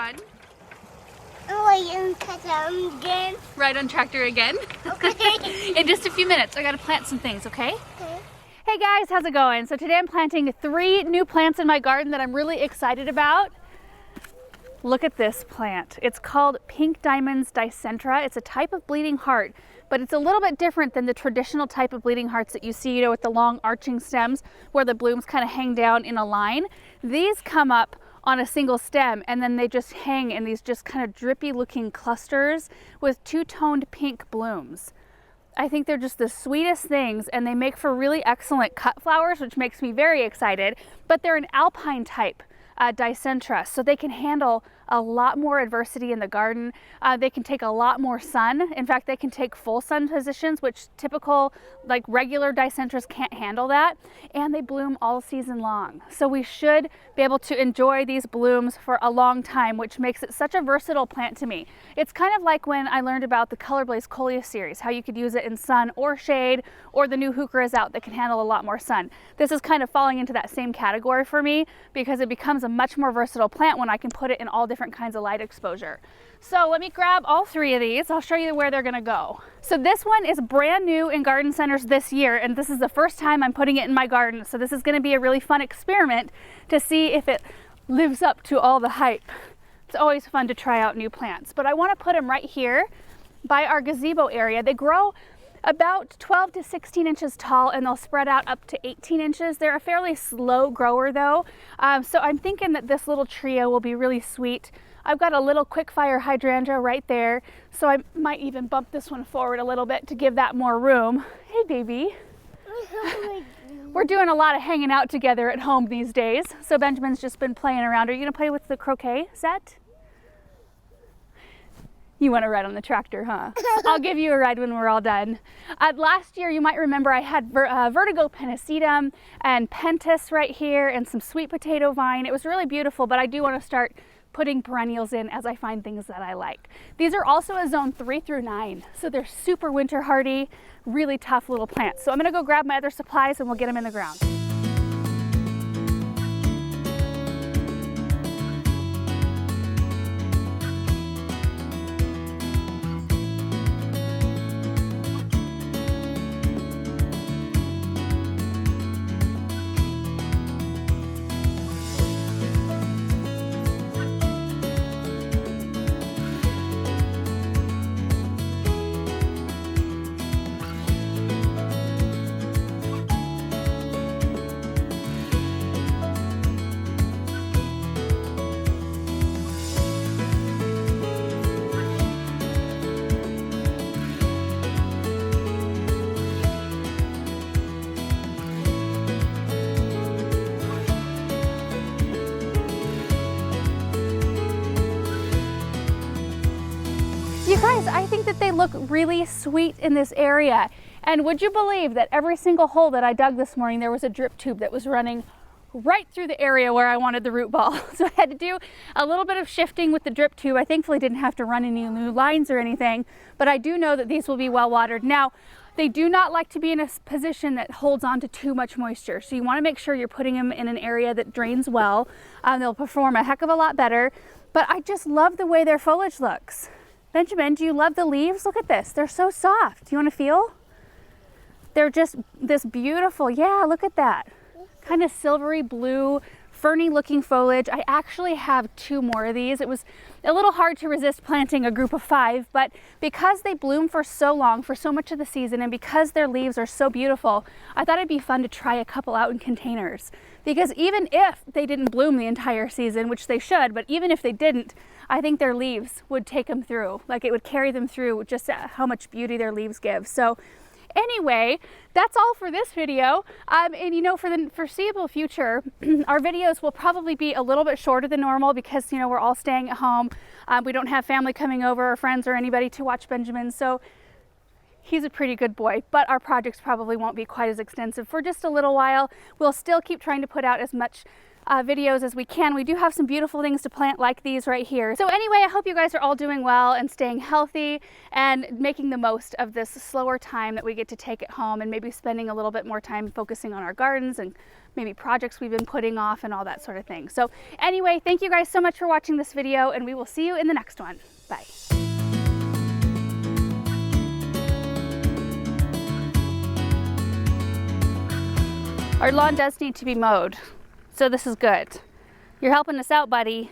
fun? Oh, I again. Ride on tractor again? Okay. In just a few minutes. I gotta plant some things, okay? Okay. Hey guys, how's it going? So today I'm planting 3 new plants in my garden that I'm really excited about. Look at this plant. It's called Pink Diamonds Dicentra. It's a type of bleeding heart, but it's a little bit different than the traditional type of bleeding hearts that you see, with the long arching stems where the blooms kind of hang down in a line. These come up on a single stem and then they just hang in these just kind of drippy looking clusters with 2-toned pink blooms. I think they're just the sweetest things, and they make for really excellent cut flowers, which makes me very excited, but they're an alpine type dicentra, so they can handle a lot more adversity in the garden. They can take a lot more sun. In fact, they can take full sun positions, which typical, like regular dicentras can't handle that, and they bloom all season long. So we should be able to enjoy these blooms for a long time, which makes it such a versatile plant to me. It's kind of like when I learned about the Color Blaze Coleus series, how you could use it in sun or shade, or the new heuchera is out that can handle a lot more sun. This is kind of falling into that same category for me because it becomes a much more versatile plant when I can put it in all different kinds of light exposure. So let me grab all 3 of these. I'll show you where they're gonna go. So this one is brand new in garden centers this year, and this is the first time I'm putting it in my garden. So this is gonna be a really fun experiment to see if it lives up to all the hype. It's always fun to try out new plants, but I wanna put them right here by our gazebo area. They grow about 12 to 16 inches tall, and they'll spread out up to 18 inches. They're a fairly slow grower though, so I'm thinking that this little trio will be really sweet. I've got a little quick fire hydrangea right there, so I might even bump this one forward a little bit to give that more room. Hey baby. We're doing a lot of hanging out together at home these days, so Benjamin's just been playing around. Are you gonna play with the croquet set? You want to ride on the tractor, huh? I'll give you a ride when we're all done. Last year, you might remember I had vertigo pennisetum and pentas right here and some sweet potato vine. It was really beautiful, but I do want to start putting perennials in as I find things that I like. These are also a zone 3 through 9, so they're super winter hardy, really tough little plants. So I'm gonna go grab my other supplies and we'll get them in the ground. You guys, I think that they look really sweet in this area. And would you believe that every single hole that I dug this morning, there was a drip tube that was running right through the area where I wanted the root ball. So I had to do a little bit of shifting with the drip tube. I thankfully didn't have to run any new lines or anything, but I do know that these will be well watered. Now, they do not like to be in a position that holds on to too much moisture. So you want to make sure you're putting them in an area that drains well. They'll perform a heck of a lot better, but I just love the way their foliage looks. Benjamin, do you love the leaves? Look at this. They're so soft. Do you want to feel? They're just this beautiful, yeah, look at that. Kind of silvery blue, ferny looking foliage. I actually have 2 more of these. It was a little hard to resist planting a group of 5, but because they bloom for so long, for so much of the season, and because their leaves are so beautiful, I thought it'd be fun to try a couple out in containers. Because even if they didn't bloom the entire season, which they should, but even if they didn't, I think their leaves would take them through. Like it would carry them through just how much beauty their leaves give. So anyway, that's all for this video. And for the foreseeable future, our videos will probably be a little bit shorter than normal because, we're all staying at home. We don't have family coming over or friends or anybody to watch Benjamin. So he's a pretty good boy, but our projects probably won't be quite as extensive for just a little while. We'll still keep trying to put out as much videos as we can. We do have some beautiful things to plant like these right here. So anyway, I hope you guys are all doing well and staying healthy and making the most of this slower time that we get to take at home, and maybe spending a little bit more time focusing on our gardens and maybe projects we've been putting off and all that sort of thing. So anyway, thank you guys so much for watching this video, and we will see you in the next one. Bye. Our lawn does need to be mowed, so this is good. You're helping us out, buddy.